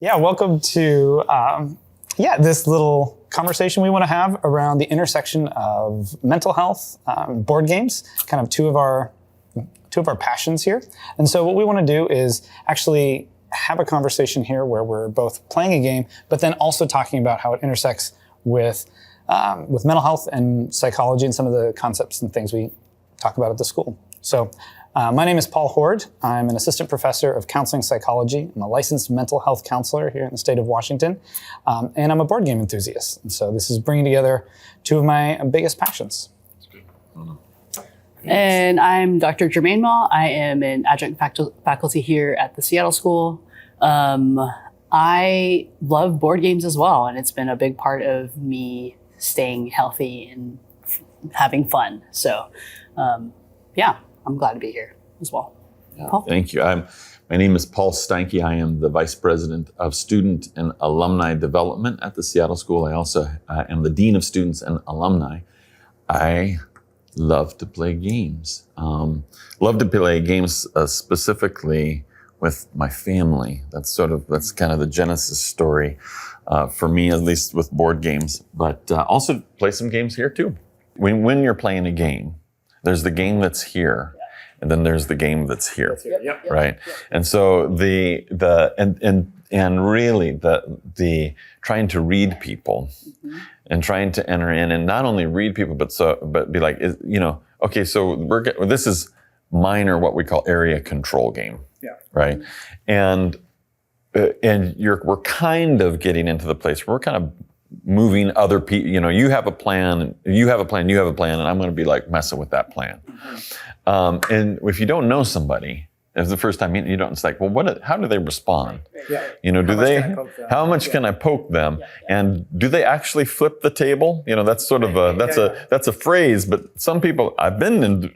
Yeah, welcome to this little conversation we want to have around the intersection of mental health, board games, kind of two of our passions here. And so what we want to do is actually have a conversation here where we're both playing a game, but then also talking about how it intersects with mental health and psychology and some of the concepts and things we talk about at the school. So my name is Paul Hoard. I'm an assistant professor of counseling psychology. I'm a licensed mental health counselor here in the state of Washington. And I'm a board game enthusiast. And so this is bringing together two of my biggest passions. And I'm Dr. Jermaine Ma. I am an adjunct faculty here at the Seattle School. I love board games as well, and it's been a big part of me staying healthy and having fun. So, I'm glad to be here as well. Yeah, thank you. My name is Paul Steinke. I am the Vice President of Student and Alumni Development at the Seattle School. I also am the Dean of Students and Alumni. I love to play games. Love to play games specifically with my family. That's kind of the genesis story for me, at least with board games. But also play some games here too. When you're playing a game, there's the game that's here, and then there's the game that's here, right? Yep. And so the trying to read people and trying to enter in and not only read people, but be like, okay, so this is minor, what we call area control game, right? And we're kind of getting into the place where we're kind of moving other people, you have a plan, and I'm going to be like messing with that plan. And if you don't know somebody, it's the first time you don't, it's like, well, how do they respond? How much can I poke them? And do they actually flip the table? That's sort of that's a phrase, but some people, I've been in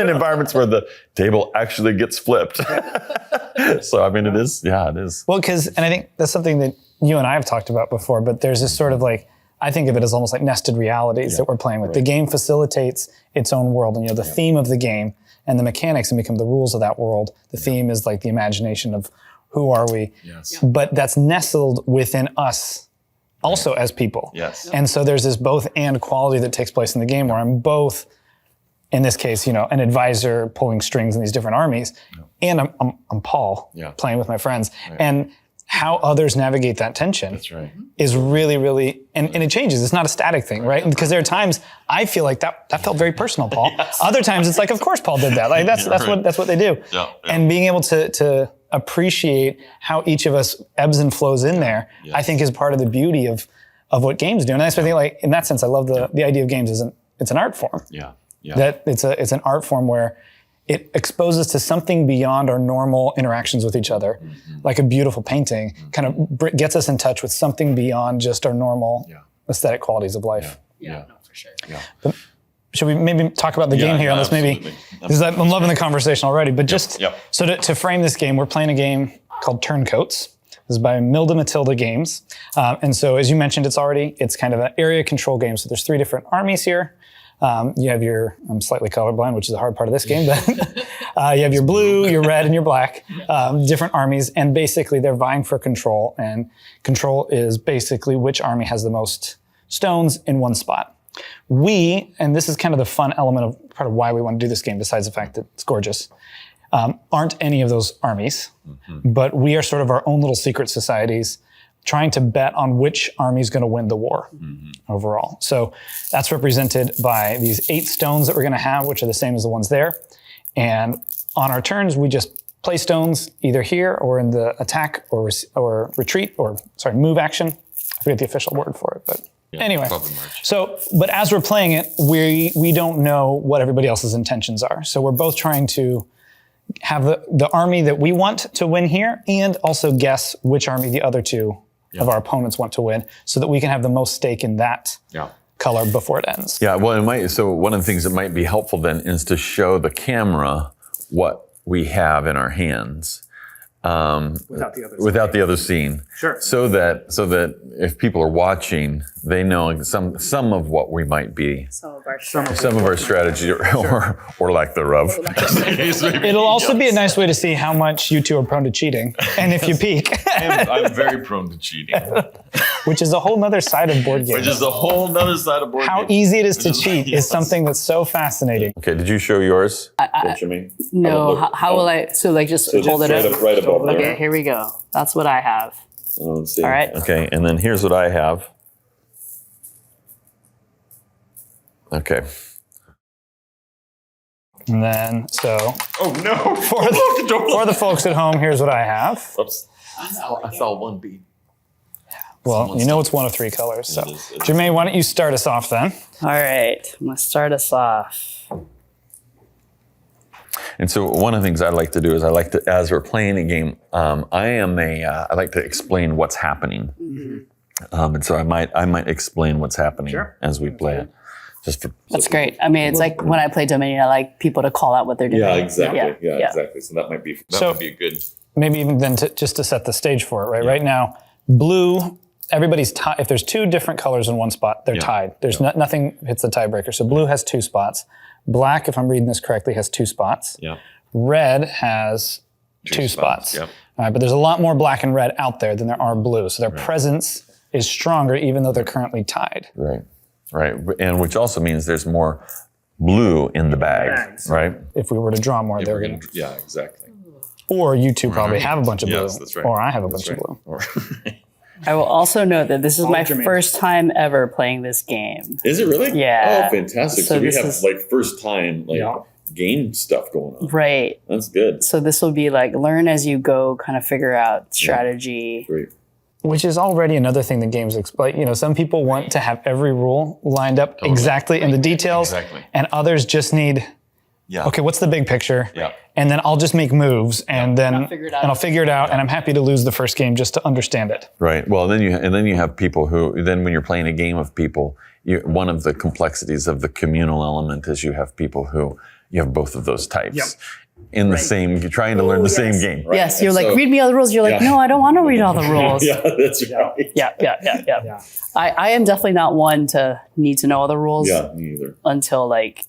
environments where the table actually gets flipped. So, it is. Well, and I think that's something that you and I have talked about before, but there's this sort of I think of it as almost like nested realities that we're playing with. Right. The game facilitates its own world, and the theme of the game and the mechanics and become the rules of that world. The theme is like the imagination of who are we, but that's nestled within us also as people. Yes. And so there's this both and quality that takes place in the game where I'm both, in this case, an advisor pulling strings in these different armies, and I'm Paul playing with my friends. Right. And how others navigate that tension is really, really, and it changes. It's not a static thing, right? Because there are times I feel like that felt very personal, Paul. Yes. Other times it's like, of course Paul did that. Like that's what they do. Yeah. And being able to appreciate how each of us ebbs and flows in there, I think is part of the beauty of what games do. And that's what I think, like in that sense, I love the idea of games it's an art form. Yeah. That it's an art form where it exposes to something beyond our normal interactions with each other, like a beautiful painting, kind of gets us in touch with something beyond just our normal aesthetic qualities of life. No, for sure. Yeah. But should we maybe talk about the game here on this? Maybe because I'm loving the conversation already. But so to frame this game, we're playing a game called Turncoats. This is by Milda Matilda Games, and so as you mentioned, it's kind of an area control game. So there's 3 different armies here. You have I'm slightly colorblind, which is the hard part of this game, but you have your blue, your red, and your black, different armies, and basically they're vying for control, and control is basically which army has the most stones in one spot. And this is kind of the fun element of part of why we want to do this game, besides the fact that it's gorgeous, aren't any of those armies, but we are sort of our own little secret societies trying to bet on which army is going to win the war overall. So that's represented by these 8 stones that we're going to have, which are the same as the ones there. And on our turns, we just play stones either here or in the attack or retreat move action. I forget the official word for it, but anyway. But as we're playing it, we don't know what everybody else's intentions are. So we're both trying to have the army that we want to win here and also guess which army the other 2 of our opponents want to win, so that we can have the most stake in that color before it ends. Yeah, well, so one of the things that might be helpful then is to show the camera what we have in our hands. Without the other scene. Sure. So that if people are watching, they know some of what we might be some of our strategy or lack thereof. It'll also be a nice way to see how much you two are prone to cheating, and if you peak. I'm very prone to cheating. Which is a whole nother side of board games. How easy it is to cheat is something that's so fascinating. Okay, did you show yours? Jermaine? No, how will I? So like just hold it up. Right above there. Okay, here we go. That's what I have. Let's see. All right. Okay, and then here's what I have. Okay. And then, so Oh no! for the folks at home, here's what I have. Oops. I saw one bead. Well, you know it's one of three colors. So, Jermaine, why don't you start us off then? All right, I'm gonna start us off. And so one of the things I like to do is I like to, as we're playing a game, I like to explain what's happening. And so I might explain what's happening as we play it. That's great. I mean, it's like when I play Dominion, I like people to call out what they're doing. Yeah, exactly. Yeah, exactly. So that might be a good. Maybe even then just to set the stage for it, right? Yeah. Right now, blue, everybody's tied. If there's two different colors in one spot, they're tied. There's nothing hits the tiebreaker. So blue has 2 spots. Black, if I'm reading this correctly, has 2 spots. Yeah. Red has 2 spots. Yep. All right, but there's a lot more black and red out there than there are blue. So their presence is stronger even though they're currently tied. Right. Right. And which also means there's more blue in the bag, right? If we were to draw more, they're going to. Yeah, exactly. Or you two probably have a bunch of blue. Yes, that's right. Or I have a bunch of blue. I will also note that this is my first time ever playing this game. Is it really? Yeah. Oh, fantastic. So we have like first time game stuff going on. Right. That's good. So this will be like learn as you go, kind of figure out strategy. Great. Which is already another thing that games explain. You know, some people want to have every rule lined up exactly in the details. Exactly. And others just need, okay, what's the big picture? Yeah. And then I'll just make moves and then I'll figure it out. I'll figure it out and I'm happy to lose the first game just to understand it. Right. Well, then you have people who then when you're playing a game of people, one of the complexities of the communal element is you have people who you have both of those types. Yep. In the same, you're trying to learn the same game. Right? Yes, you're like, read me all the rules. You're like, no, I don't want to read all the rules. Yeah, that's right. Yeah. I am definitely not one to need to know all the rules. Yeah, me either. Until like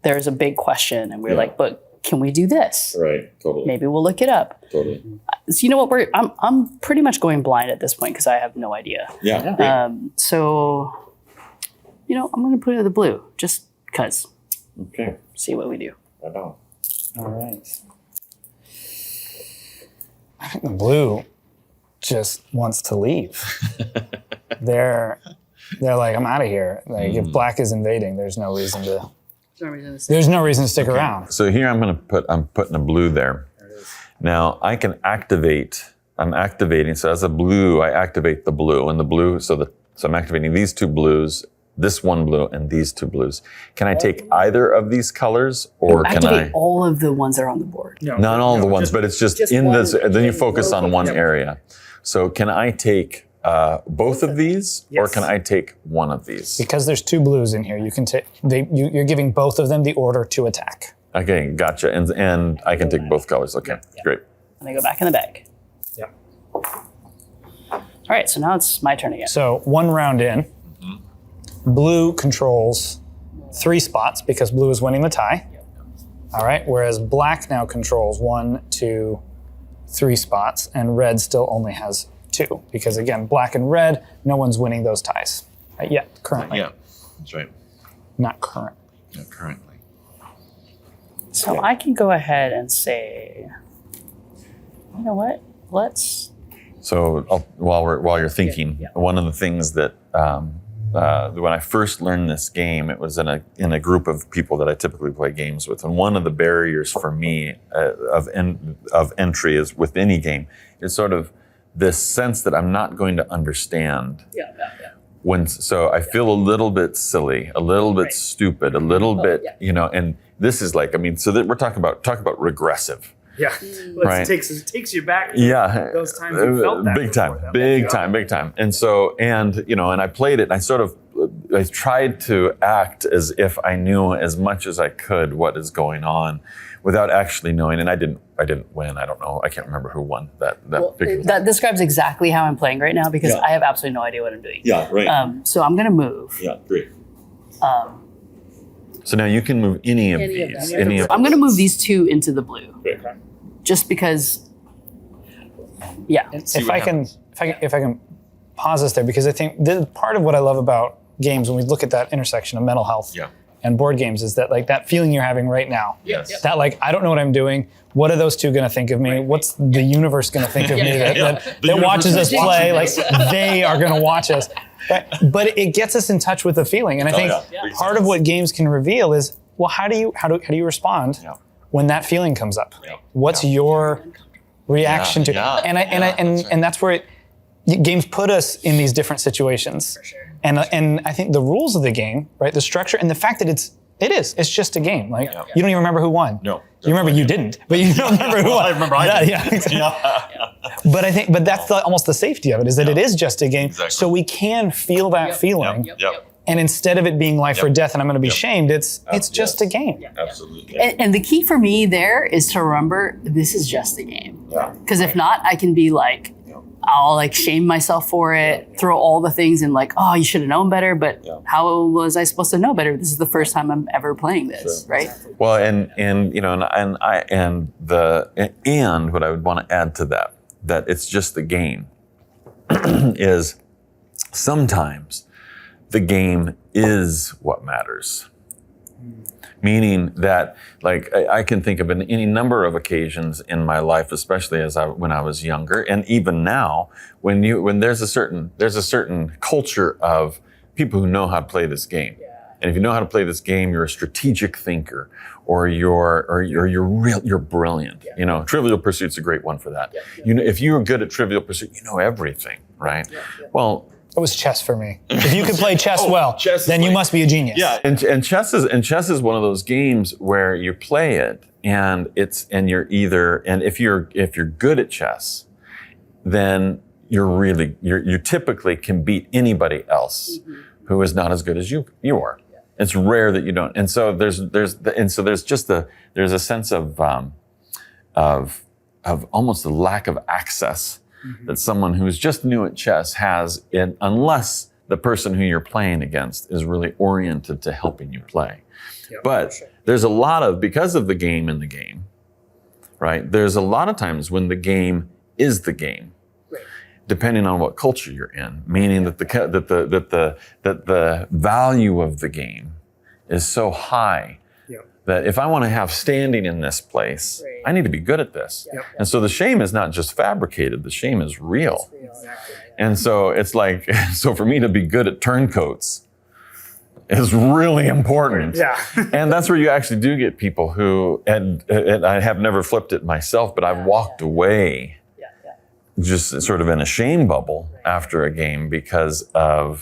there's a big question and we're like, but can we do this? Right, totally. Maybe we'll look it up. Totally. So you know what? I'm pretty much going blind at this point because I have no idea. Yeah. So, you know, I'm going to put it in the blue just because. Okay. See what we do. Right on. All right. I think the blue just wants to leave. They're like, I'm out of here. Like if black is invading, there's no reason to stick around. So here I'm putting a blue there. Now I can activate. I'm activating. So as a blue, I activate the blue and the blue. So I'm activating these 2 blues. This 1 blue and these 2 blues. Can I take either of these colors or can I? All of the ones that are on the board. No, not all the ones, but it's just in this, then you focus on one area. So can I take both of these or can I take one of these? Because there's 2 blues in here, you can take, you're giving both of them the order to attack. Okay, gotcha. And I can take both colors. Okay, great. And they go back in the bag. Yeah. All right, so now it's my turn again. So 1 round in. Blue controls 3 spots because blue is winning the tie. All right, whereas black now controls 1, 2, 3 spots, and red still only has 2 because again, black and red, no one's winning those ties yet, currently. Yeah, that's right. Not currently. Not currently. So I can go ahead and say, you know what? Let's. So while you're thinking, one of the things that when I first learned this game, it was in a group of people that I typically play games with, and one of the barriers for me of entry is with any game is sort of this sense that I'm not going to understand. So I feel a little bit silly, a little bit stupid, a little bit, and this is like, I mean, so that we're talking about regressive. Yeah, right. It takes you back to those times you felt that. Big time. And so, and I played it, and I tried to act as if I knew as much as I could what is going on without actually knowing, and I didn't win. I don't know. I can't remember who won that describes exactly how I'm playing right now because I have absolutely no idea what I'm doing. Yeah, right. So I'm going to move. Yeah, great. So now you can move any of these. I'm going to move these two into the blue. Okay. Just because, yeah. If I can pause this there, because I think part of what I love about games when we look at that intersection of mental health and board games is that like that feeling you're having right now. Yes. That like, I don't know what I'm doing. What are those two going to think of me? What's the universe going to think of me that watches us play? Like they are going to watch us. But it gets us in touch with the feeling. And I think part of what games can reveal is, well, how do you respond when that feeling comes up? What's your reaction to it? And that's where games put us in these different situations. For sure. And I think the rules of the game, right? The structure and the fact that it's just a game. Like you don't even remember who won. No. You remember you didn't, but you don't remember who won. I remember I did. Yeah. But that's almost the safety of it, is that it is just a game. Exactly. So we can feel that feeling. And instead of it being life or death and I'm going to be shamed, it's just a game. Absolutely. And the key for me there is to remember this is just a game. Yeah. Because if not, I can be like, I'll like shame myself for it, throw all the things in like, oh, you should have known better, but how was I supposed to know better? This is the first time I'm ever playing this, right? Well, and you know, and what I would want to add to that it's just the game is sometimes the game is what matters. Meaning that, like, I can think of any number of occasions in my life, especially when I was younger, and even now, when there's a certain culture of people who know how to play this game, and if you know how to play this game, you're a strategic thinker, or you're brilliant. You know, Trivial Pursuit's a great one for that. You know, if you're good at Trivial Pursuit, you know everything, right? Well. It was chess for me. If you could play chess well, then you must be a genius. Yeah, and chess is one of those games where you play it, and if you're good at chess, then you typically can beat anybody else who is not as good as you are. It's rare that you don't. And so there's a sense of almost a lack of access that someone who's just new at chess has, unless the person who you're playing against is really oriented to helping you play. But there's a lot of, because of the game in the game, right? There's a lot of times when the game is the game, depending on what culture you're in, meaning that the value of the game is so high that if I want to have standing in this place, I need to be good at this. And so the shame is not just fabricated, the shame is real. And so it's like, so for me to be good at turncoats is really important. And that's where you actually do get people who, and I have never flipped it myself, but I've walked away just sort of in a shame bubble after a game because I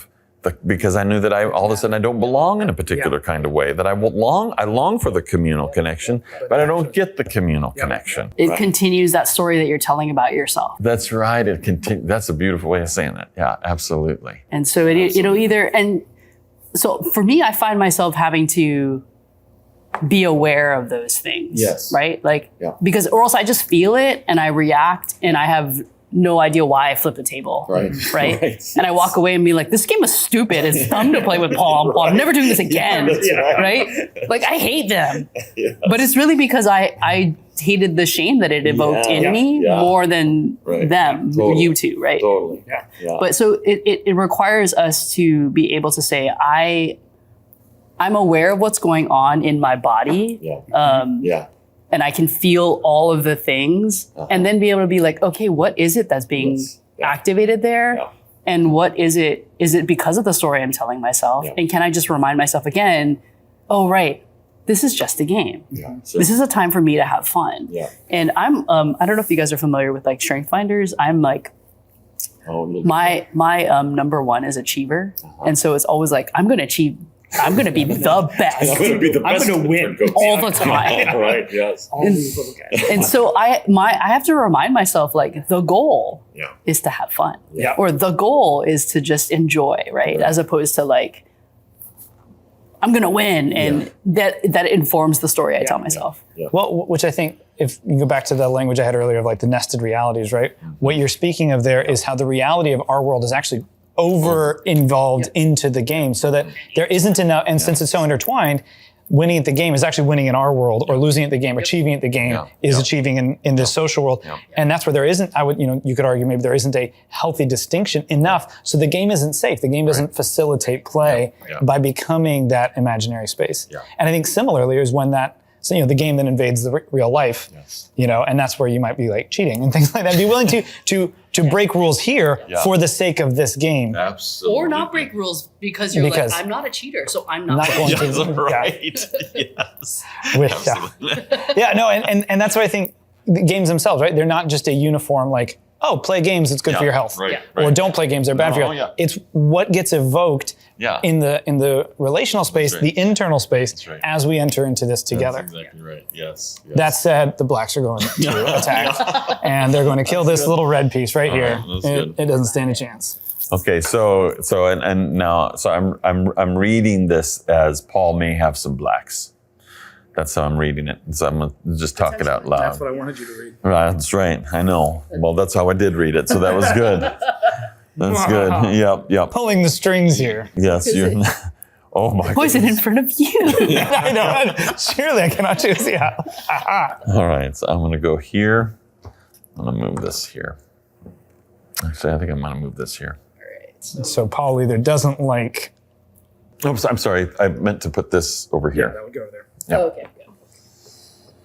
knew that all of a sudden I don't belong in a particular kind of way, that I long for the communal connection, but I don't get the communal connection. It continues that story that you're telling about yourself. That's right. That's a beautiful way of saying that. Yeah, absolutely. And so so for me, I find myself having to be aware of those things. Right? Like, because, or else I just feel it and I react and I have no idea why I flipped the table. Right. And I walk away and be like, this game was stupid. It's dumb to play with Paul. I'm never doing this again. Right? Like, I hate them. But it's really because I hated the shame that it evoked in me more than them, you two, right? Totally. But so it requires us to be able to say, I'm aware of what's going on in my body. And I can feel all of the things and then be able to be like, okay, what is it that's being activated there? And what is it? Is it because of the story I'm telling myself? And can I just remind myself again, oh, right, this is just a game. This is a time for me to have fun. And I'm, I don't know if you guys are familiar with like strength finders. I'm like, my number one is achiever. And so it's always like, I'm going to achieve. I'm going to be the best. I'm going to be the best. I'm going to win all the time. Right. Yes. And so I have to remind myself, like, the goal is to have fun, or the goal is to just enjoy, right? As opposed to like, I'm going to win, and that informs the story I tell myself. Well, which I think, if you go back to the language I had earlier of like the nested realities, right? What you're speaking of there is how the reality of our world is actually over involved into the game, so that there isn't enough, and since it's so intertwined, winning at the game is actually winning in our world, or losing at the game, achieving at the game is achieving in this social world. And that's where there isn't, you could argue maybe there isn't a healthy distinction enough. So the game isn't safe. The game doesn't facilitate play by becoming that imaginary space. And I think similarly is when the game then invades the real life, and that's where you might be like cheating and things like that. Be willing to break rules here for the sake of this game. Absolutely. Or not break rules because you're like, I'm not a cheater, so I'm not going to. Right. Yes. And that's what I think the games themselves, right? They're not just a uniform like, oh, play games, it's good for your health. Right. Or don't play games, they're bad for your health. It's what gets evoked in the relational space, the internal space, as we enter into this together. That's exactly right. Yes. That said, the blacks are going to attack, and they're going to kill this little red piece right here. It doesn't stand a chance. Okay, so I'm reading this as Paul may have some blacks. That's how I'm reading it. So I'm going to just talk it out loud. That's what I wanted you to read. That's right. I know. Well, that's how I did read it. So that was good. That's good. Yep. Pulling the strings here. Yes. Oh my poison in front of you. I know. Surely I cannot choose. Yeah. All right. So I'm going to go here. I'm going to move this here. Actually, I think I'm going to move this here. All right. So Paul either doesn't like. Oh, I'm sorry. I meant to put this over here. Yeah, that would go there. Oh, okay.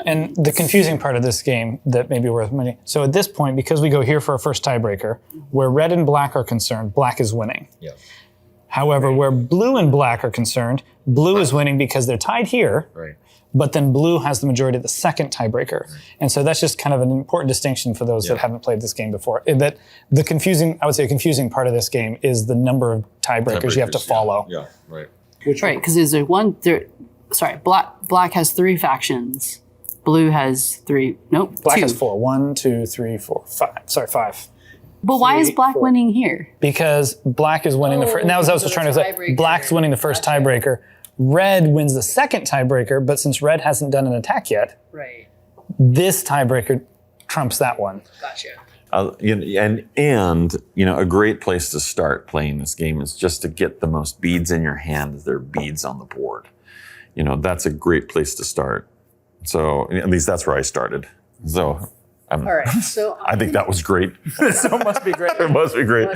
And the confusing part of this game that may be worth mentioning. So at this point, because we go here for our first tiebreaker, where red and black are concerned, black is winning. Yeah. However, where blue and black are concerned, blue is winning because they're tied here. Right. But then blue has the majority of the second tiebreaker. Right. And so that's just kind of an important distinction for those that haven't played this game before. That the confusing part of this game is the number of tiebreakers you have to follow. Yeah, right. Right, because there's black has 3 factions. Blue has 3. Nope. Black 2. has 4. 1, 2, 3, 4, 5. Sorry, 5. But why is black winning here? Because black is winning the first. That was what I was trying to say. Black's winning the first tiebreaker. Red wins the second tiebreaker, but since red hasn't done an attack yet, this tiebreaker trumps that one. Gotcha. And a great place to start playing this game is just to get the most beads in your hand as there are beads on the board. That's a great place to start. So at least that's where I started. So all right. So I think that was great. So it must be great. It must be great.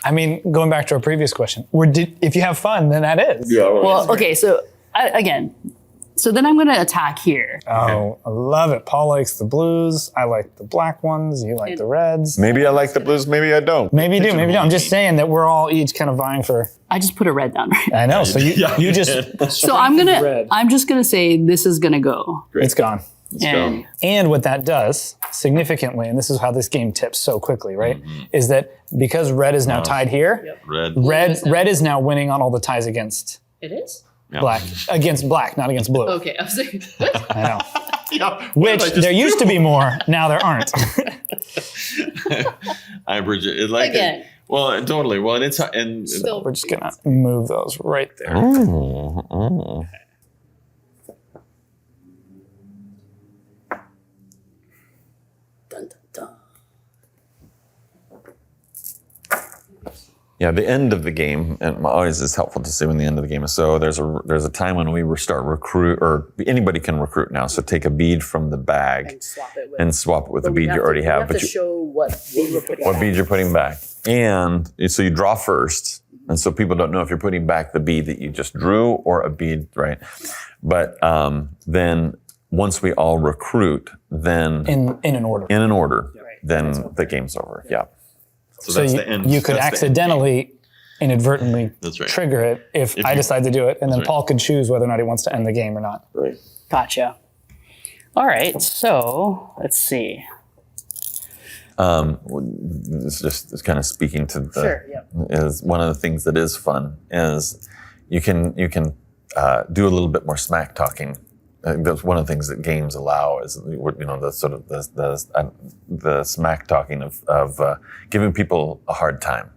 I mean, going back to our previous question, if you have fun, then that is. Yeah. Well, okay. So so then I'm going to attack here. Oh, I love it. Paul likes the blues. I like the black ones. You like the reds. Maybe I like the blues. Maybe I don't. Maybe you do. Maybe you don't. I'm just saying that we're all each kind of vying for. I just put a red down. Right? I know. So you just. So I'm just gonna say this is gonna go. It's gone. Go. And what that does significantly, and this is how this game tips so quickly, right? Is that because red is now tied here, red is now winning on all the ties against. It is. Black against black, not against blue. Okay, I was like, I know. Which there used to be more, now there aren't. I Bridget, it like again. Well, totally. Well, and Still, we're just gonna move those right there. Oh. Dun, dun, dun. Yeah, the end of the game, and always is helpful to see when the end of the game is. So there's a time when we start recruit, or anybody can recruit now. So take a bead from the bag and swap it with the bead you already have. But you show what bead you're putting what bead you're putting back. And so you draw first, and so people don't know if you're putting back the bead that you just drew or a bead, right? But then once we all recruit, then in an order. Then the game's over. Yeah. So that's the end. You could accidentally, inadvertently trigger it if I decide to do it, and then Paul could choose whether or not he wants to end the game or not. Right. Gotcha. All right, so let's see. It's kind of speaking to is one of the things that is fun is you can do a little bit more smack talking. That's one of the things that games allow is the sort of the smack talking of giving people a hard time,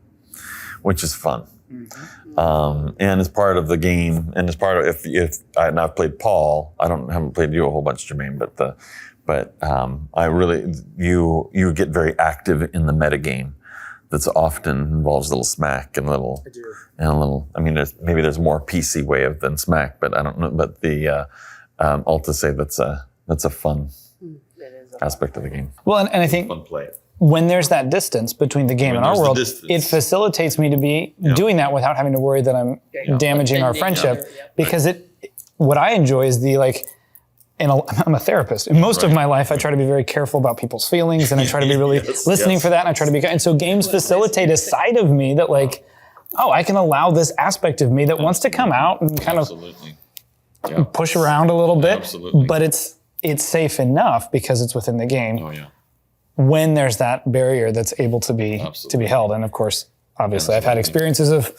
which is fun. Mm-hmm. And as part of the game, and as part of I've played Paul. Haven't played you a whole bunch, Jermaine, but I really you get very active in the metagame. that's often involves a little smack and a little, I mean, there's more PC way than smack, but I don't know. But all to say that's a fun aspect of the game. Well, and I think fun play. When there's that distance between the game and our world, it facilitates me to be doing that without having to worry that I'm damaging our friendship. Because what I enjoy is I'm a therapist. In most of my life, I try to be very careful about people's feelings, and I try to be really listening for that, and I try to be, and so games facilitate a side of me that I can allow this aspect of me that wants to come out and kind of push around a little bit, but it's safe enough because it's within the game. Oh yeah. When there's that barrier that's able to be held, and of course, obviously, I've had experiences of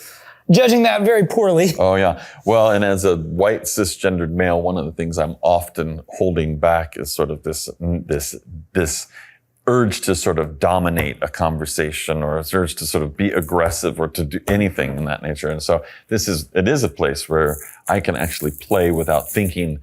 judging that very poorly. Oh yeah. Well, and as a white cisgendered male, one of the things I'm often holding back is sort of this urge to sort of dominate a conversation, or this urge to sort of be aggressive or to do anything in that nature. And so it is a place where I can actually play without thinking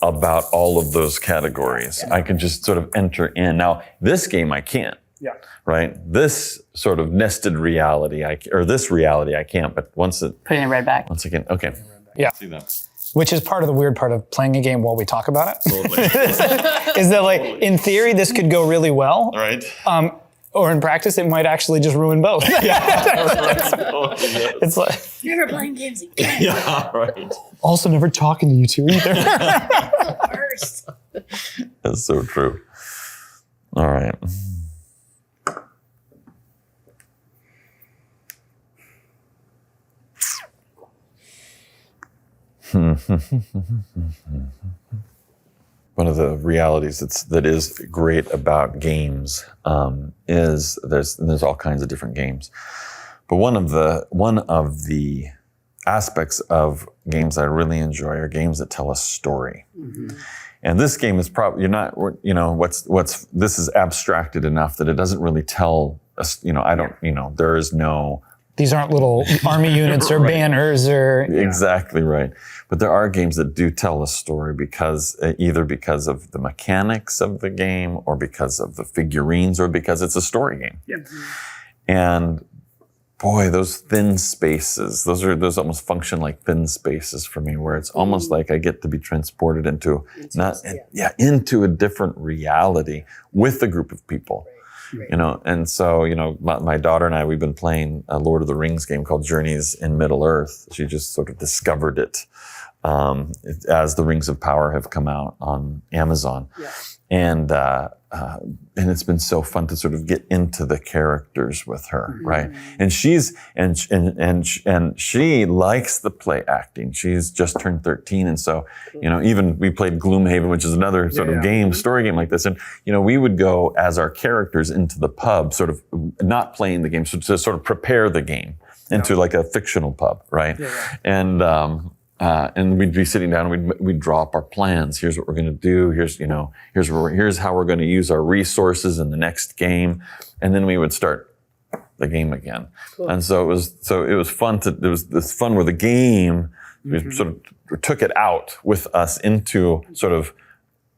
about all of those categories. I can just sort of enter in. Now, this game I can't. Yeah. Right? This sort of nested reality, this reality I can't, but once putting it right back. Once again, okay. Yeah. See that. Which is part of the weird part of playing a game while we talk about it. Totally. is that in theory, this could go really well. Right. Or in practice, it might actually just ruin both. It's like never playing games again. Yeah, right. Also, never talking to you two either. Worst. That's so true. All right. One of the realities that is great about games is there's all kinds of different games, but one of the aspects of games I really enjoy are games that tell a story. Mm-hmm. And this game is probably this is abstracted enough that it doesn't really tell us. There is no. These aren't little army units or banners or... Exactly right. But there are games that do tell a story either because of the mechanics of the game, or because of the figurines, or because it's a story game. Yeah. And boy, those thin spaces, those almost function like thin spaces for me, where it's almost like I get to be transported into a different reality with a group of people. Right. And so, my daughter and I, we've been playing a Lord of the Rings game called Journeys in Middle-earth. She just sort of discovered it as the Rings of Power have come out on Amazon. Yeah. And it's been so fun to sort of get into the characters with her, mm-hmm. right? And she likes the play acting. She's just turned 13, and so even we played Gloomhaven, which is another sort of story game like this. And we would go as our characters into the pub, sort of not playing the game, so to sort of prepare the game into like a fictional pub, right? Yeah. And we'd be sitting down and we'd draw up our plans. Here's what we're going to do. Here's how we're going to use our resources in the next game. And then we would start the game again. Cool. And so it was fun it was this fun where the game we sort of took it out with us into sort of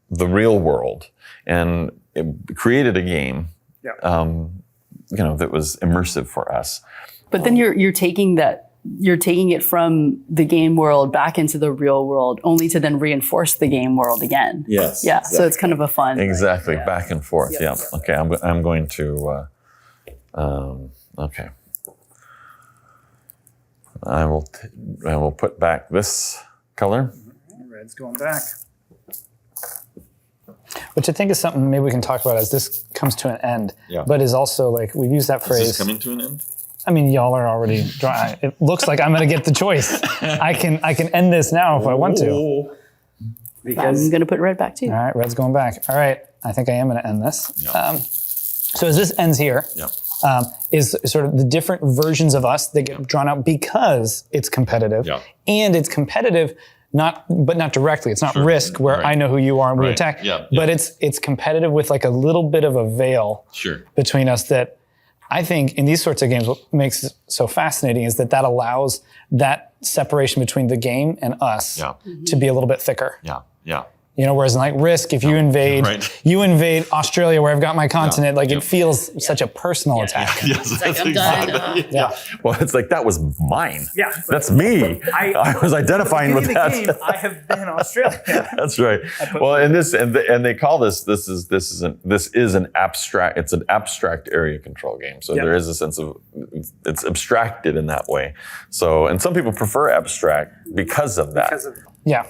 the real world, and it created a game, that was immersive for us. But then you're taking it from the game world back into the real world, only to then reinforce the game world again. Yes. Yeah. Exactly. So it's kind of a fun. Exactly. Back and forth. Yep. Yeah. Okay. I'm going to, okay. I will put back this color. Red's going back. Which I think is something maybe we can talk about as this comes to an end. Yeah. But is also we've used that phrase. Is this coming to an end? I mean, y'all are already dry. It looks like I'm going to get the choice. I can end this now if I want to. Because I'm going to put red back too. All right, red's going back. All right, I think I am going to end this. Yeah. So as this ends here, is sort of the different versions of us that get drawn out because it's competitive. Yeah. And it's competitive, but not directly. It's not risk where I know who you are and we attack. Yeah. But it's competitive with a little bit of a veil between us that I think in these sorts of games, what makes it so fascinating is that allows that separation between the game and us to be a little bit thicker. Yeah, yeah. Whereas in like Risk, if you invade Australia where I've got my continent, it feels such a personal attack. Yes, It's like, I'm done. Well, it's like, that was mine. Yeah. That's me. I was identifying with that. Game, I have been in Australia. That's right. Well, and they call this is an abstract. It's an abstract area control game. So there is a sense of it's abstracted in that way. So, and some people prefer abstract because of that. Yeah.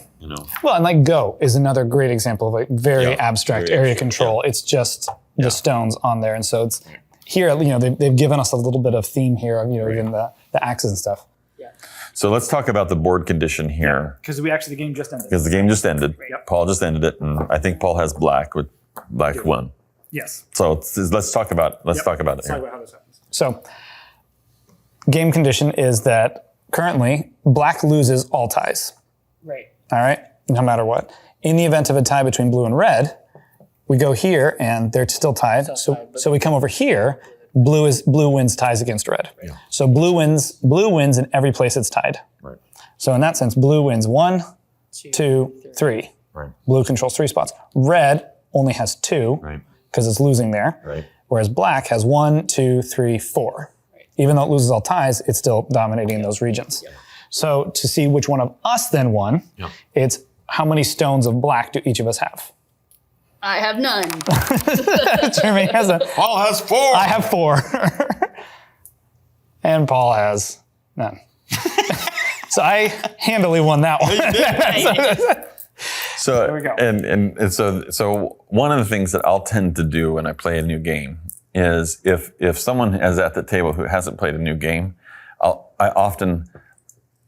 Well, and like Go is another great example of a very abstract area control. It's just the stones on there, and so it's here. They've given us a little bit of theme here of even the axes and stuff. Yeah. So let's talk about the board condition here. Because the game just ended. Because the game just ended. Paul just ended it, and I think Paul has black with black won. Yes. So let's talk about it. Let's talk here. about how this happens. So, game condition is that currently black loses all ties. Right. All right, no matter what. In the event of a tie between blue and red, we go here and they're still tied. So we come over here. Blue wins ties against red. Yeah. So blue wins in every place it's tied. Right. So in that sense, blue wins 1, 2, 3. Right. Blue controls 3 spots. Red only has 2 because it's losing there. Right. Whereas black has 1, 2, 3, 4. Right. Even though it loses all ties, it's still dominating those regions. Yeah. So to see which one of us then won, it's how many stones of black do each of us have? I have none. Jermaine has Paul has 4. I have 4. And Paul has none. So I handily won that one. So there we go. And so one of the things that I'll tend to do when I play a new game is if someone is at the table who hasn't played a new game, I often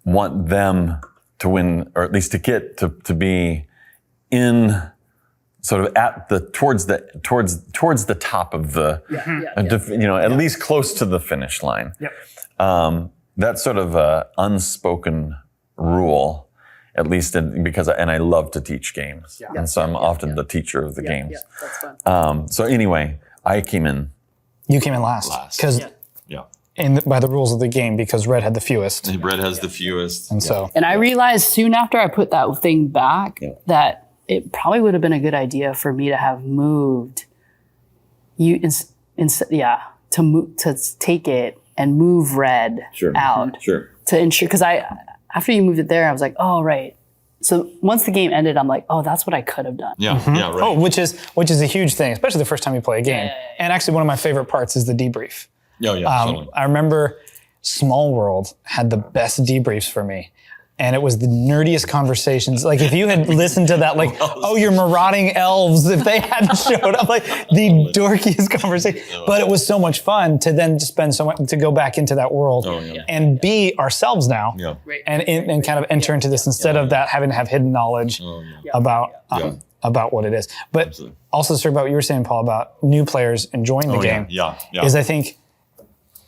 want them to win, or at least to get to be in sort of at the towards the top of the at least close to the finish line. Yep. That's sort of a unspoken rule, at least because I love to teach games, and so I'm often the teacher of the games. Yeah, that's fun. So anyway, I came in. You came in last because. By the rules of the game, because red had the fewest. Red has the fewest. And I realized soon after I put that thing back that it probably would have been a good idea for me to have moved you to take it and move red out to ensure, because after you moved it there, I was like, oh right. So once the game ended, I'm like, oh, that's what I could have done. Yeah, yeah, right. Oh, which is a huge thing, especially the first time you play a game. And actually, one of my favorite parts is the debrief. Totally. I remember Small World had the best debriefs for me. And it was the nerdiest conversations. Like if you had listened to that, like, oh, you're marauding elves, if they hadn't showed up, like the dorkiest conversation. But it was so much fun to then spend so much, to go back into that world and be ourselves now and kind of enter into this instead of that having to have hidden knowledge about what it is. But also sort of about what you were saying, Paul, about new players enjoying the game. Is I think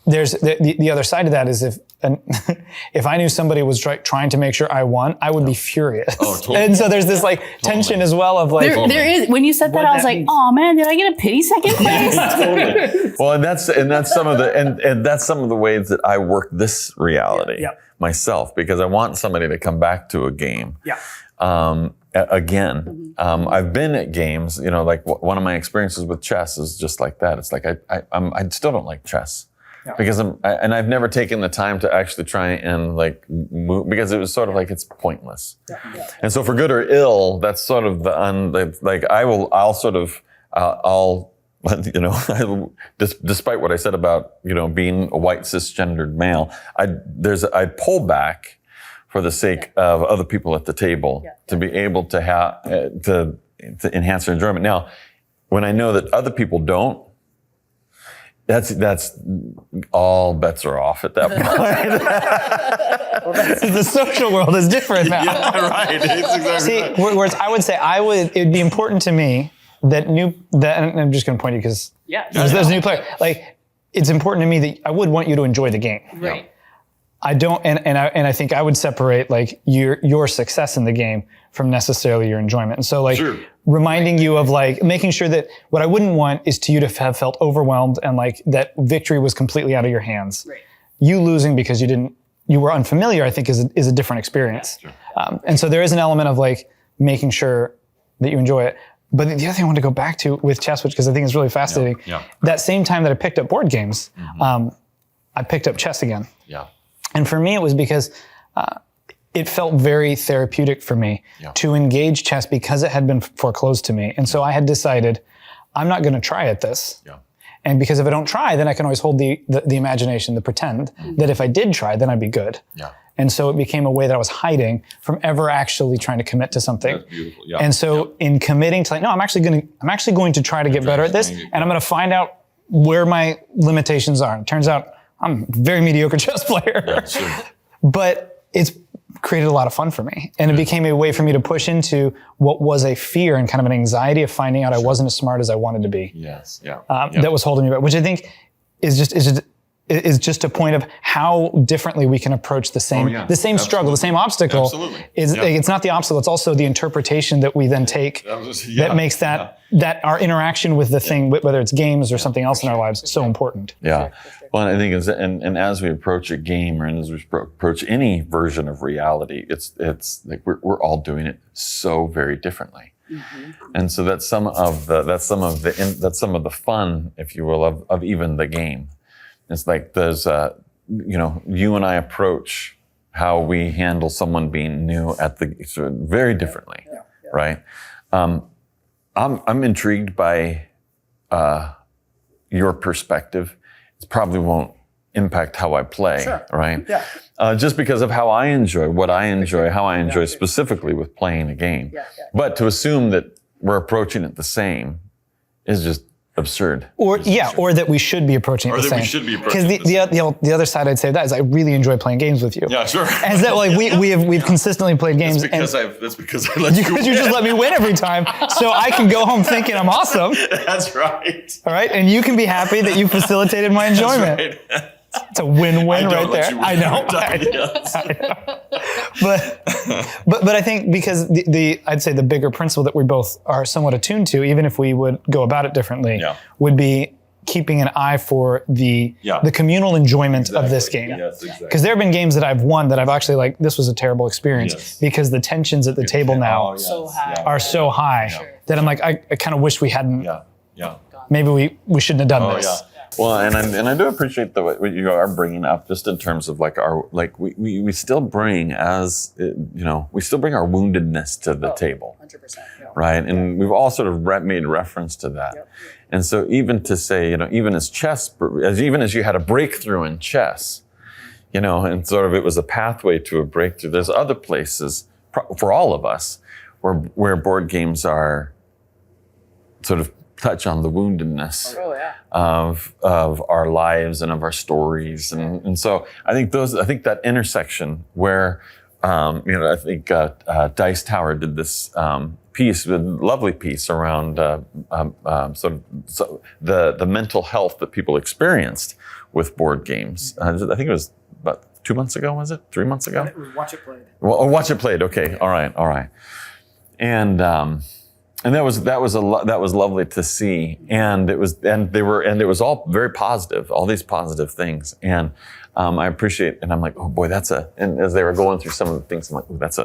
there's the other side of that is if I knew somebody was trying to make sure I won, I would be furious. Oh, totally. And so there's this like tension as well of like there is. When you said that, I was like, oh man, did I get a pity second place? Well, and that's some of the ways that I work this reality myself, because I want somebody to come back to a game. Again, I've been at games. Like one of my experiences with chess is just like that. It's like I still don't like chess. Because I've never taken the time to actually try and like move, because it was sort of like it's pointless. And so for good or ill, that's sort of despite what I said about being a white cisgendered male, I pull back for the sake of other people at the table to be able to have to enhance their enjoyment. Now, when I know that other people don't, that's all bets are off at that point. The social world is different now. Right. It's exactly See, whereas I would say it'd be important to me that and I'm just going to point you because there's a new player. Like, it's important to me that I would want you to enjoy the game. Right. I don't, and I think I would separate like your success in the game from necessarily your enjoyment. And so like reminding you of like making sure that what I wouldn't want is to you to have felt overwhelmed and like that victory was completely out of your hands. Right. You losing because you were unfamiliar, I think is a different experience. And so there is an element of like making sure that you enjoy it. But the other thing I want to go back to with chess, which because I think is really fascinating, that same time that I picked up board games, I picked up chess again. Yeah. And for me, it was because it felt very therapeutic for me to engage chess because it had been foreclosed to me. And so I had decided, I'm not going to try at this. Yeah. And because if I don't try, then I can always hold the imagination, the pretend, that if I did try, then I'd be good. Yeah. And so it became a way that I was hiding from ever actually trying to commit to something. That's beautiful. Yeah. And so in committing to like, no, I'm actually going to try to get better at this, and I'm going to find out where my limitations are. And it turns out I'm a very mediocre chess player. Yeah, sure. But it's created a lot of fun for me. And it became a way for me to push into what was a fear and kind of an anxiety of finding out I wasn't as smart as I wanted to be. Yes. Yeah. That was holding me back, which I think is just a point of how differently we can approach the same struggle, the same obstacle. Absolutely. It's not the obstacle, it's also the interpretation that we then take that makes that our interaction with the thing, whether it's games or something else in our lives, so important. Yeah. Well, I think and as we approach a game, or as we approach any version of reality, it's like we're all doing it so very differently. And so that's some of the fun, if you will, of even the game. It's like there's you and I approach how we handle someone being new very differently, right? I'm intrigued by your perspective. It probably won't impact how I play, right? Yeah. Just because of how I enjoy, how I enjoy specifically with playing a game. But to assume that we're approaching it the same is just absurd. Or that we should be approaching it the same. Because the other side I'd say of that is I really enjoy playing games with you. Yeah, sure. And that like we've consistently played games. That's because I let you because you just let me win every time, so I can go home thinking I'm awesome. That's right. All right, and you can be happy that you facilitated my enjoyment. That's right. It's a win-win right there. I know. But I think because I'd say the bigger principle that we both are somewhat attuned to, even if we would go about it differently, would be keeping an eye for the communal enjoyment of this game. Because there have been games that I've won that I've actually this was a terrible experience because the tensions at the table now are so high that I'm like, I kind of wish we hadn't. Maybe we shouldn't have done this. Well, and I do appreciate what you are bringing up, just in terms of we still bring we still bring our woundedness to the table, 100%, right? And we've all sort of made reference to that, and so even to say, even as you had a breakthrough in chess, and sort of it was a pathway to a breakthrough. There's other places for all of us where board games are sort of touch on the woundedness of our lives and of our stories, and so I think that intersection where I think Dice Tower did this piece, a lovely piece around the mental health that people experienced with board games. I think it was about 2 months ago, was it? 3 months ago? It was Watch It Played. Well, Watch It Played. Okay, all right, and that was lovely to see, and it was all very positive, all these positive things, and I appreciate, and I'm like, oh boy, and as they were going through some of the things, I'm like, oh, that's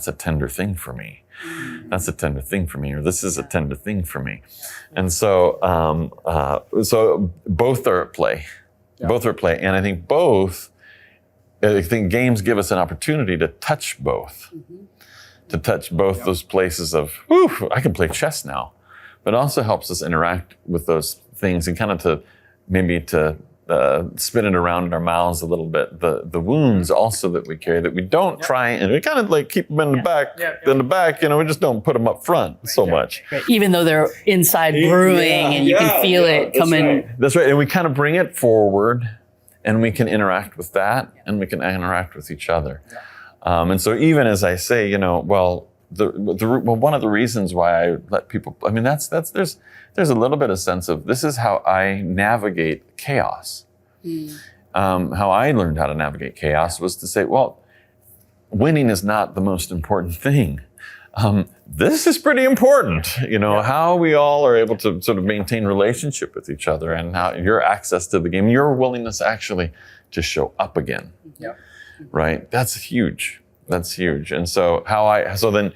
a tender thing for me. That's a tender thing for me, or this is a tender thing for me, and so both are at play, and I think games give us an opportunity to touch both. To touch both those places of, I can play chess now, but it also helps us interact with those things and kind of to spin it around in our mouths a little bit. The wounds also that we carry that we don't try, and we kind of keep them in the back. In the back, we just don't put them up front so much. Right. Even though they're inside brewing and you can feel it coming. That's right, and we kind of bring it forward, and we can interact with that, and we can interact with each other. And so even as I say, one of the reasons why I let people, there's a little bit of sense of this is how I navigate chaos. How I learned how to navigate chaos was to say, well, winning is not the most important thing. This is pretty important, how we all are able to sort of maintain relationship with each other, and how your access to the game, your willingness actually to show up again. Right? That's huge. That's huge. And so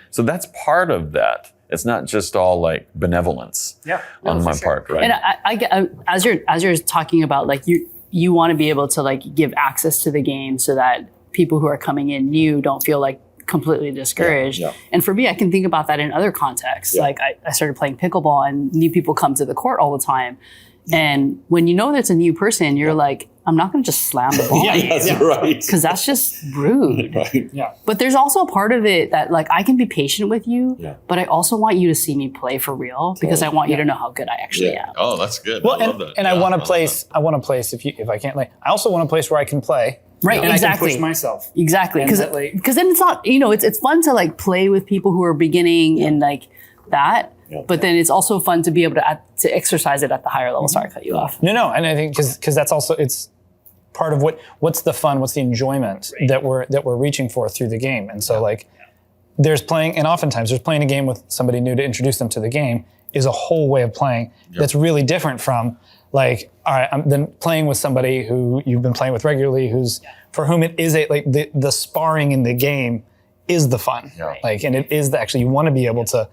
so that's part of that. It's not just all like benevolence on my part, right? And I get, as you're talking about, like you want to be able to like give access to the game so that people who are coming in new don't feel like completely discouraged. And for me, I can think about that in other contexts. Like I started playing pickleball and new people come to the court all the time. And when you know that's a new person, you're like, I'm not going to just slam the ball. That's right. Because that's just rude. But there's also a part of it that like I can be patient with you, but I also want you to see me play for real because I want you to know how good I actually am. Oh, that's good. Well, I love that. And I want a place. I want a place if I can't play. I also want a place where I can play. Right, and exactly. I can push myself. Exactly, because then it's not, it's fun to like play with people who are beginning and like that. But then it's also fun to be able to exercise it at the higher level. Sorry, I cut you off. No, and I think because that's also it's part of what's the fun, what's the enjoyment that we're reaching for through the game. And so like there's playing, and oftentimes there's playing a game with somebody new to introduce them to the game is a whole way of playing that's really different from like, all right, I'm then playing with somebody who you've been playing with regularly, for whom it is the sparring in the game is the fun, like, and it is actually you want to be able to,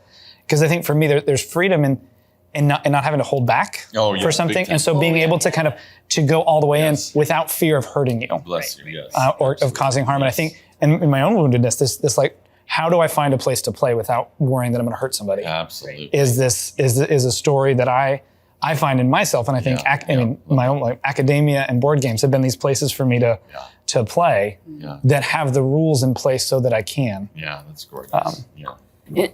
because I think for me there's freedom in not having to hold back for something, and so being able to kind of to go all the way in without fear of hurting you, or of causing harm. And I think, and in my own woundedness, this like, how do I find a place to play without worrying that I'm going to hurt somebody? Absolutely, is a story that I find in myself, and I think I mean my own like academia and board games have been these places for me to play that have the rules in place so that I can. Yeah, that's gorgeous.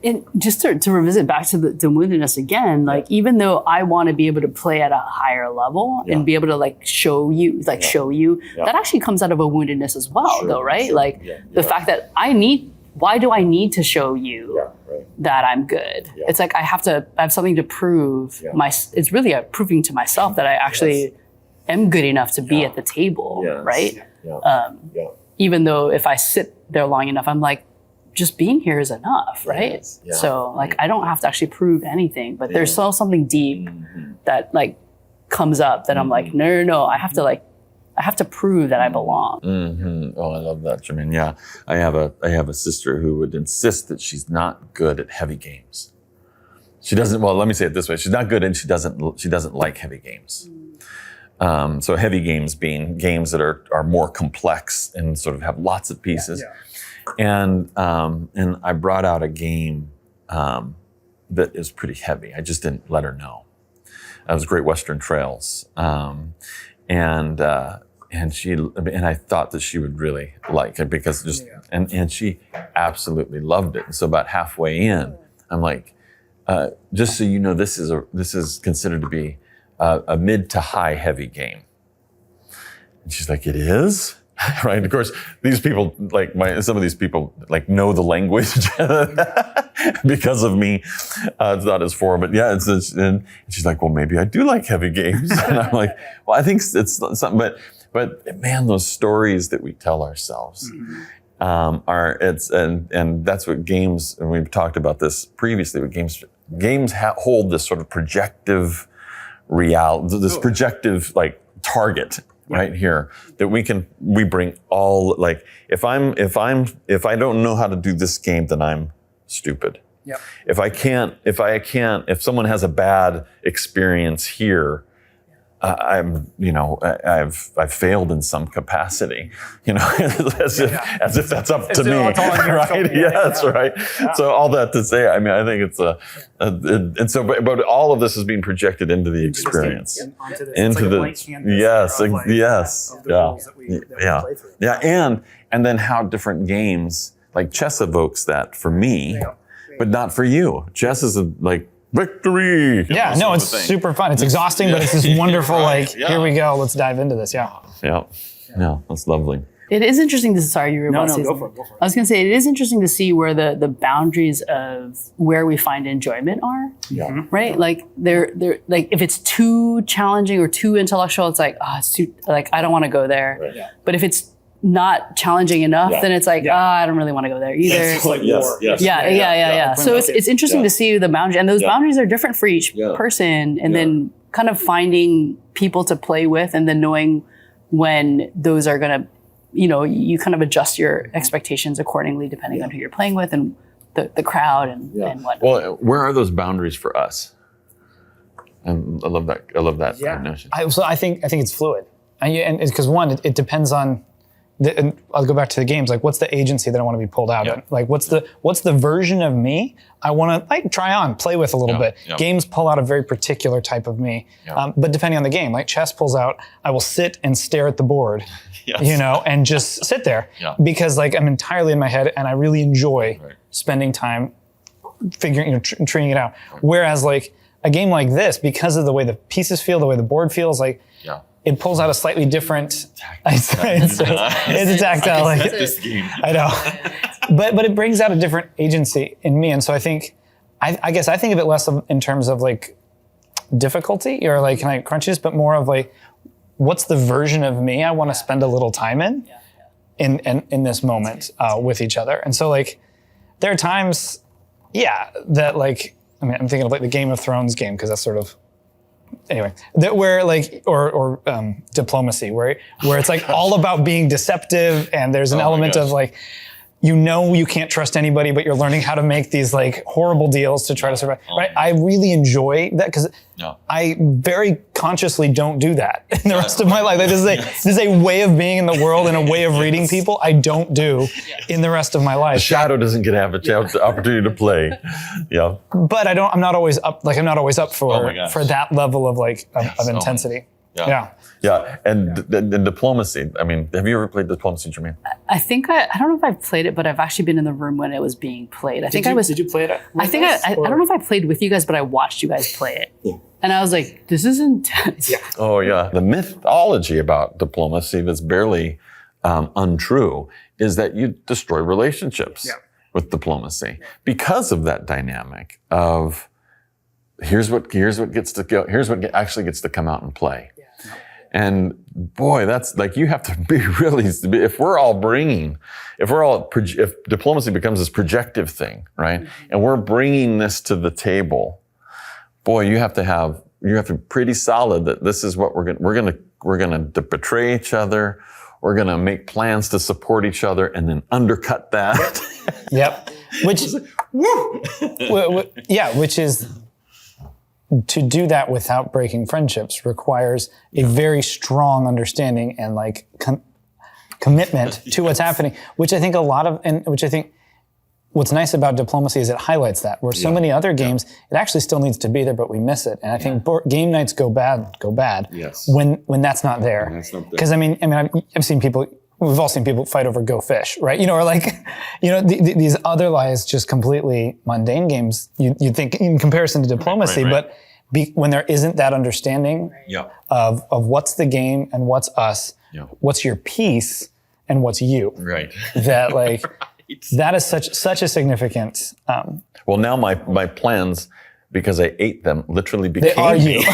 And just to revisit back to the woundedness again, like even though I want to be able to play at a higher level and be able to like show you, that actually comes out of a woundedness as well, though, right? Like the fact that why do I need to show you that I'm good? It's like I have something to prove. It's really proving to myself that I actually am good enough to be at the table, right? Even though if I sit there long enough, I'm like, just being here is enough, right? So like I don't have to actually prove anything, but there's still something deep that like comes up that I'm like, no, I have to prove that I belong. Oh, I love that, Jermaine. Yeah, I have a sister who would insist that she's not good at heavy games. She doesn't. Well, let me say it this way: she's not good, and she doesn't like heavy games. So heavy games being games that are more complex and sort of have lots of pieces. And I brought out a game that is pretty heavy. I just didn't let her know. It was Great Western Trails, and I thought that she would really like it because and she absolutely loved it. And so about halfway in, I'm like, just so you know, this is considered to be a mid to high heavy game. And she's like, it is? Right. Of course, these people some of these people know the language because of me. It's not as foreign, but and she's like, well, maybe I do like heavy games. And I'm like, well, I think it's something, but man, those stories that we tell ourselves and that's what games, and we've talked about this previously, but games hold this sort of projective reality, this projective like target. Right here, that we bring all, like, if I don't know how to do this game, then I'm stupid. If someone has a bad experience here, I've failed in some capacity, as if that's up to me, right? Yes, right. So all that to say, I mean, I think it's but all of this is being projected into the experience, and then how different games, like chess evokes that for me, but not for you. Chess is victory. Yeah, no, it's super fun. It's exhausting, but it's this wonderful, here we go, let's dive into this. Yeah, that's lovely. It is interesting to, sorry, you were about to say. Go for it. I was going to say, it is interesting to see where the boundaries of where we find enjoyment are. Right? Like they're like, if it's too challenging or too intellectual, it's like, it's too, like, I don't want to go there. Right. But if it's not challenging enough, then it's like, I don't really want to go there either. It's like So it's interesting to see the boundary, and those boundaries are different for each person, and then kind of finding people to play with, and then knowing when those are going to you kind of adjust your expectations accordingly depending on who you're playing with and the crowd and whatnot. Well, where are those boundaries for us? And I love that notion. I think it's fluid, and because one, it depends on. And I'll go back to the games. Like, what's the agency that I want to be pulled out in? Like, what's the version of me I want to try on, play with a little bit? Games pull out a very particular type of me, but depending on the game, like chess pulls out, I will sit and stare at the board, and just sit there because like I'm entirely in my head and I really enjoy spending time figuring, treating it out. Whereas like a game like this, because of the way the pieces feel, the way the board feels, like. It pulls out a slightly different. It's a tactile. Like, this game. I know, but it brings out a different agency in me, and so I think, I guess I think of it less in terms of like difficulty or like kind of crunchiness, but more of like, what's the version of me I want to spend a little time in this moment with each other, and so like there are times, that like I'm thinking of like the Game of Thrones game because that's sort of. Anyway, where like or diplomacy, where it's like all about being deceptive, and there's an element of like, you can't trust anybody, but you're learning how to make these like horrible deals to try to survive. Right? I really enjoy that because I very consciously don't do that in the rest of my life. Like, this is a way of being in the world and a way of reading people I don't do in the rest of my life. The shadow doesn't get to have the opportunity to play. Yeah. But I'm not always up for that level of like of intensity. Yeah, and diplomacy. I mean, have you ever played diplomacy, Jermaine? I think I don't know if I've played it, but I've actually been in the room when it was being played. Did you play it? I don't know if I played with you guys, but I watched you guys play it. Yeah. And I was like, this is intense. Yeah. Oh yeah. The mythology about diplomacy that's barely untrue is that you destroy relationships with diplomacy because of that dynamic of here's what gets to go. Here's what actually gets to come out and play. And boy, that's like, you have to be really, if diplomacy becomes this projective thing, right? And we're bringing this to the table, boy, you have to be pretty solid that this is what we're going to betray each other. We're going to make plans to support each other and then undercut that. Yep. Which is, to do that without breaking friendships requires a very strong understanding and like commitment to what's happening, which I think what's nice about diplomacy is it highlights that, where so many other games, it actually still needs to be there, but we miss it. And I think game nights go bad when that's not there. Because I've seen people, we've all seen people fight over Go Fish, right? Or like, these otherwise just completely mundane games, you'd think in comparison to diplomacy, but when there isn't that understanding of what's the game and what's us, what's your piece and what's you. Right. That like, that is such a significant. Well, now my plans, because I ate them, literally became they are you. me.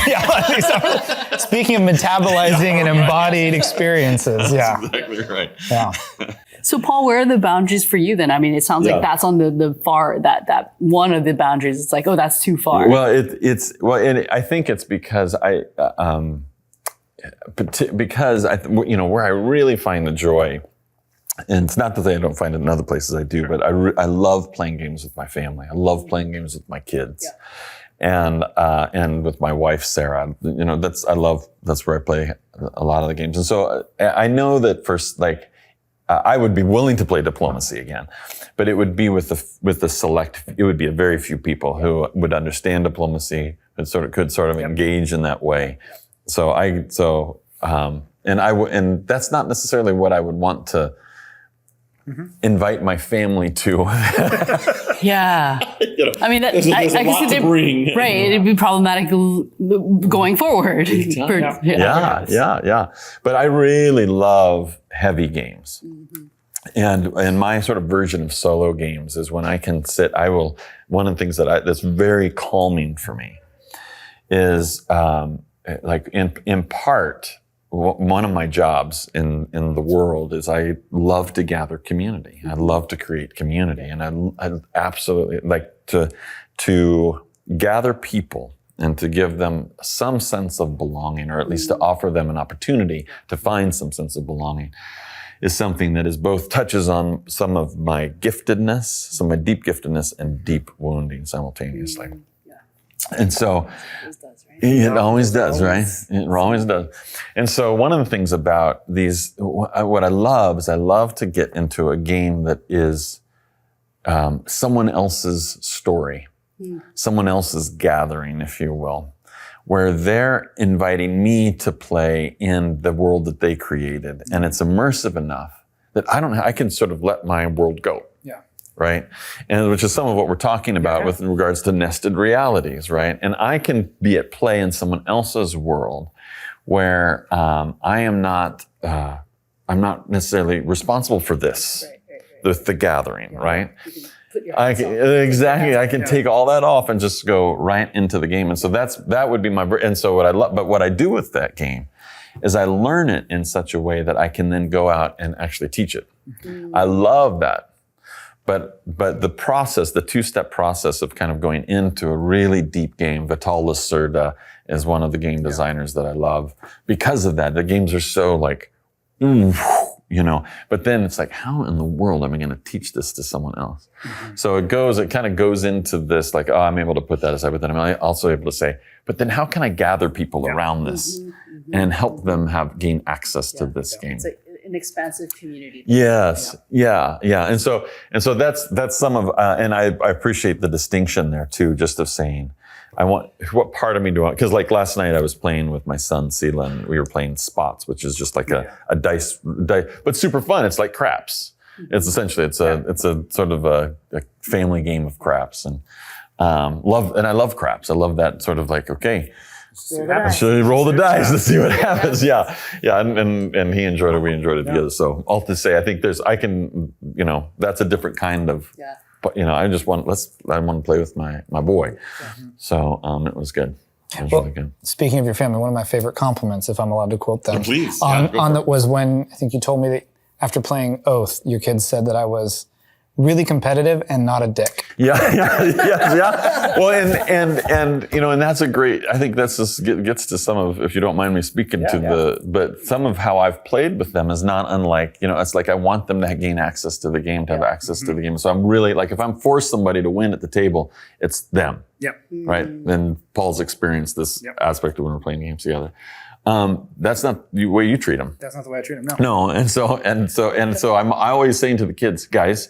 Speaking of metabolizing and embodied experiences, That's exactly right. Yeah. So, Paul, where are the boundaries for you then? I mean, it sounds like that's on the far, that one of the boundaries. It's like, oh, that's too far. Well, and I think it's because where I really find the joy, and it's not to say I don't find it in other places, I do, but I love playing games with my family. I love playing games with my kids, and with my wife Sarah. That's where I play a lot of the games, and so I know that first, like, I would be willing to play diplomacy again, but it would be with the select. It would be a very few people who would understand diplomacy and could sort of engage in that way. And that's not necessarily what I would want to invite my family to. Yeah. I mean, I can see right. It'd be problematic going forward. Yeah. But I really love heavy games. And my sort of version of solo games is when I can sit, one of the things that's very calming for me is, like in part, one of my jobs in the world is I love to gather community. I love to create community, and I absolutely like to gather people and to give them some sense of belonging, or at least to offer them an opportunity to find some sense of belonging. is something that is both touches on some of my giftedness, some of my deep giftedness and deep wounding simultaneously. And so it always does, right? It always does. And so one of the things about these, what I love is I love to get into a game that is someone else's story, someone else's gathering, if you will, where they're inviting me to play in the world that they created. And it's immersive enough that I can sort of let my world go. Yeah. Right? And which is some of what we're talking about with regards to nested realities, right? And I can be at play in someone else's world where I'm not necessarily responsible for this, the gathering, right? I can take all that off and just go right into the game. And so that would be and so what I do with that game is I learn it in such a way that I can then go out and actually teach it. I love that. But the process, the two-step process of kind of going into a really deep game, Vital Lacerda is one of the game designers that I love. Because of that, the games are so like, but then it's like, how in the world am I going to teach this to someone else? So it kind of goes into this like, oh, I'm able to put that aside, but then I'm also able to say, but then how can I gather people around this and help them gain access to this game? It's an expansive community. Yes. Yeah. And so that's some of, and I appreciate the distinction there too, just of saying, what part of me do I want? Because like last night I was playing with my son, Sela, and we were playing spots, which is just like a dice, but super fun. It's like craps. It's essentially, it's a sort of a family game of craps, and I love craps. I love that sort of like, okay, should roll the dice to see what happens. Yeah. And he enjoyed it. We enjoyed it together. So all to say, I think that's a different kind of, but I want to play with my boy. So it was good. It was really good. Speaking of your family, one of my favorite compliments, if I'm allowed to quote them, please, was when I think you told me that after playing Oath, your kids said that I was really competitive and not a dick. Yeah. Well, and that's a great, I think that's just gets to some of, if you don't mind me speaking but some of how I've played with them is not unlike, it's like I want them to gain access to the game, to have access to the game. So I'm really like, if I'm forced somebody to win at the table, it's them. Yep. Right. And Paul's experienced this aspect of when we're playing games together. That's not the way you treat them. That's not the way I treat them. No. And so I always saying to the kids, guys,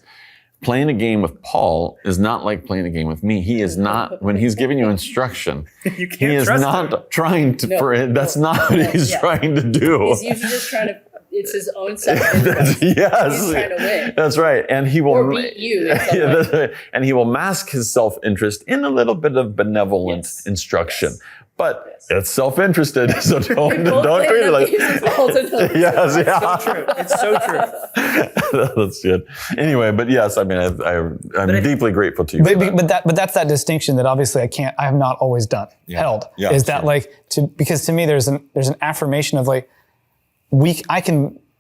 playing a game with Paul is not like playing a game with me. He is not, when he's giving you instruction, you can't he is not trying to, that's not what he's trying to do. He's usually just trying to, it's his own self-interest. Yes. He's trying to win. That's right. And he will, or beat you. That's right. And he will mask his self-interest in a little bit of benevolent instruction. But it's self-interested, so don't treat it like Yes, so true. It's so true. That's good. Anyway, but yes, I mean, I'm deeply grateful to you. But that's that distinction that obviously I have not always held. Yeah, is that because to me there's an affirmation of like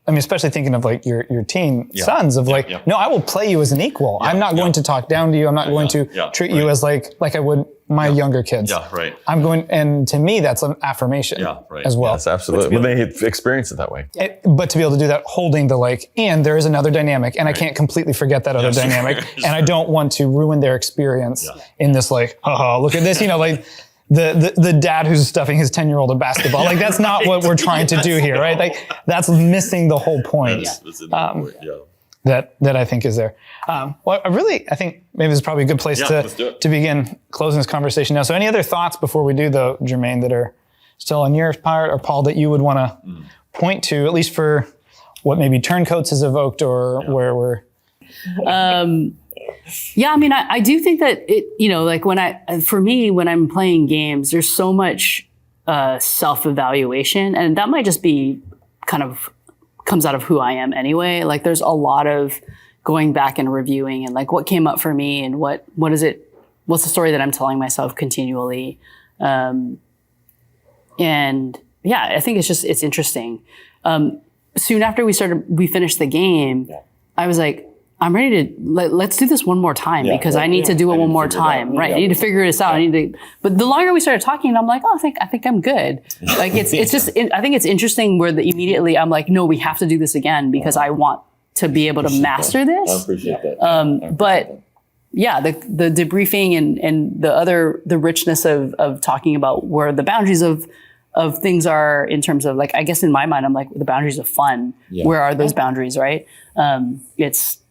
especially thinking of like your teen sons of like, no, I will play you as an equal. I'm not going to talk down to you. I'm not going to treat you as like I would my younger kids. Yeah, right. And to me, that's an affirmation as well. Yes, absolutely. When they experience it that way. But to be able to do that, holding the like, and there is another dynamic, and I can't completely forget that other dynamic, and I don't want to ruin their experience in this like, look at this, like, the dad who's stuffing his 10-year-old in basketball. Like, that's not what we're trying to do here, right? Like, that's missing the whole point. That I think is there. I think maybe this is probably a good place to begin closing this conversation now. So any other thoughts before we do, though, Jermaine, that are still on your part, or Paul, that you would want to point to, at least for what maybe Turncoats has evoked, or where we're... I do think that it, for me, when I'm playing games, there's so much self-evaluation, and that might just be kind of comes out of who I am anyway. Like, there's a lot of going back and reviewing and like what came up for me and what's the story that I'm telling myself continually. I think it's interesting. Soon after we finished the game, I was like, I'm ready to let's do this one more time because I need to do it one more time. Right. I need to figure this out. But the longer we started talking, I'm like, oh, I think I'm good. Like it's just, I think it's interesting where immediately I'm like, no, we have to do this again because I want to be able to master this. I appreciate that. But yeah, the debriefing and the richness of talking about where the boundaries of things are in terms of like, I guess in my mind, I'm like the boundaries of fun. Yeah. Where are those boundaries? Right. It's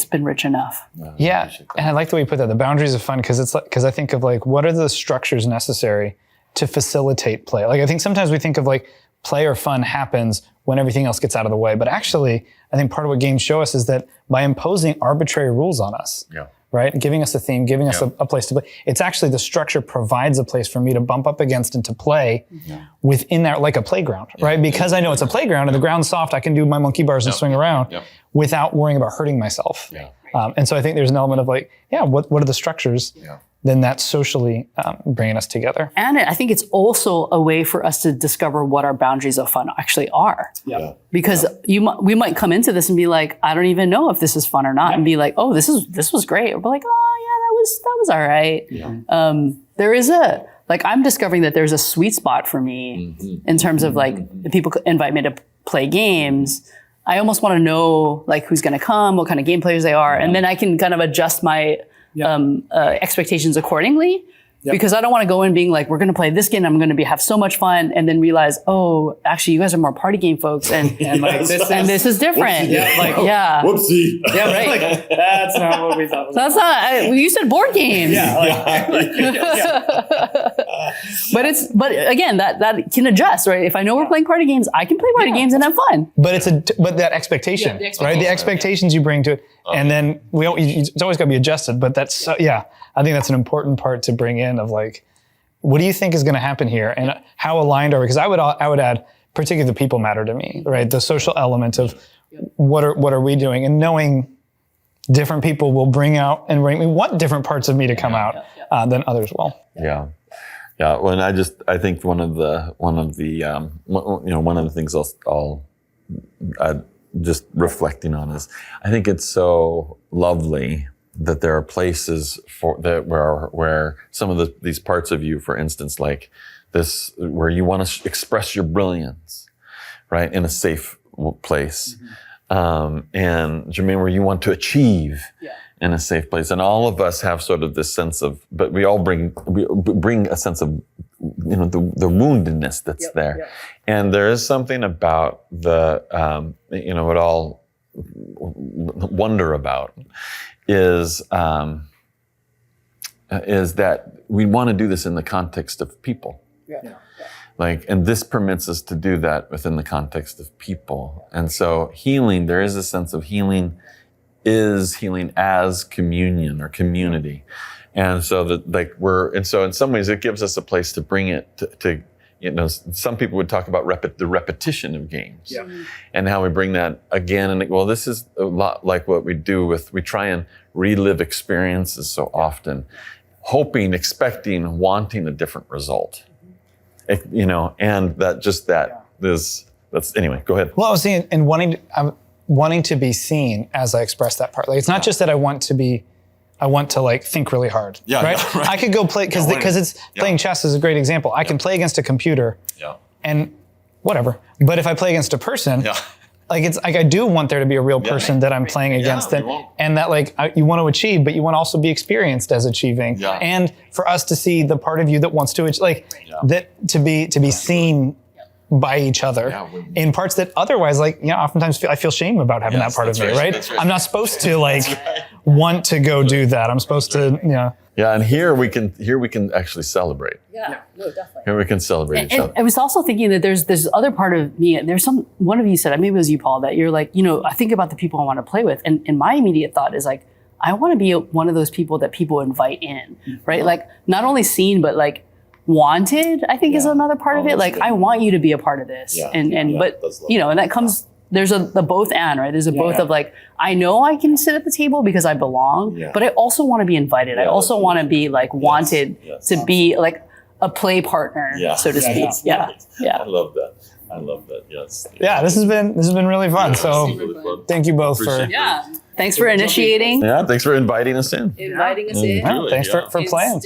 been rich enough. Yeah. And I like the way you put that, the boundaries of fun, because I think of like, what are the structures necessary to facilitate play? Like, I think sometimes we think of like play or fun happens when everything else gets out of the way. But actually, I think part of what games show us is that by imposing arbitrary rules on us, right? Giving us a theme, giving us a place to play. It's actually the structure provides a place for me to bump up against and to play within that, like a playground, right? Because I know it's a playground and the ground's soft, I can do my monkey bars and swing around without worrying about hurting myself. And so I think there's an element of like, what are the structures? Then that's socially bringing us together. And I think it's also a way for us to discover what our boundaries of fun actually are. Because we might come into this and be like, I don't even know if this is fun or not, and be like, oh, this was great. Or be like, oh yeah, that was all right. There is I'm discovering that there's a sweet spot for me in terms of like, if people invite me to play games, I almost want to know like who's going to come, what kind of game players they are, and then I can kind of adjust my expectations accordingly, because I don't want to go in being like, we're going to play this game, I'm going to have so much fun, and then realize, oh, actually, you guys are more party game folks, and this is different. Whoopsie. Yeah, right. Like, that's not what we thought. That's not. You said board games. But again, that can adjust, right? If I know we're playing party games, I can play party games and have fun. But that expectation, right? The expectations you bring to it, and then it's always got to be adjusted. But that's I think that's an important part to bring in of like, what do you think is going to happen here, and how aligned are we? Because I would add, particularly the people matter to me, right? The social element of what are we doing, and knowing different people will bring out and bring me what different parts of me to come out than others will. Yeah. Well, and I think one of the things I'll just reflecting on is, I think it's so lovely that there are places where some of these parts of you, for instance, like this, where you want to express your brilliance, right, in a safe place, and Jermaine, where you want to achieve in a safe place, and all of us have sort of this sense of, but we all bring a sense of, the woundedness that's there, and there is something about the what I'll wonder about is that we want to do this in the context of people. Like, and this permits us to do that within the context of people. And so healing, there is a sense of healing is healing as communion or community. And so so in some ways it gives us a place to bring it to some people would talk about the repetition of games and how we bring that again. And well, this is a lot like what we do we try and relive experiences so often, hoping, expecting, wanting a different result. And that's anyway, go ahead. Well, I was saying, and wanting to be seen as I express that part. Like, it's not just that I want to like think really hard, right? I could go play, because it's playing chess is a great example. I can play against a computer and whatever. But if I play against a person, like, it's like, I do want there to be a real person that I'm playing against, and that like, you want to achieve, but you want to also be experienced as achieving. And for us to see the part of you that wants to, that to be seen by each other in parts that otherwise, like, oftentimes I feel shame about having that part of me, right? I'm not supposed to like want to go do that. I'm supposed to, and here we can actually celebrate. No, definitely. Here we can celebrate each other. I was also thinking that there's this other part of me. One of you said, maybe it was you, Paul, that you're like, I think about the people I want to play with, and my immediate thought is like, I want to be one of those people that people invite in, right? Like, not only seen, but like wanted, I think is another part of it. Like, I want you to be a part of this. And that comes, there's the both and, right? There's a both of like, I know I can sit at the table because I belong, but I also want to be invited. I also want to be like wanted to be like a play partner, so to speak. I love that. I love that. Yes. Yeah, this has been really fun. So thank you both for Thanks for initiating. Yeah, thanks for inviting us in. Inviting us in. Thanks for playing.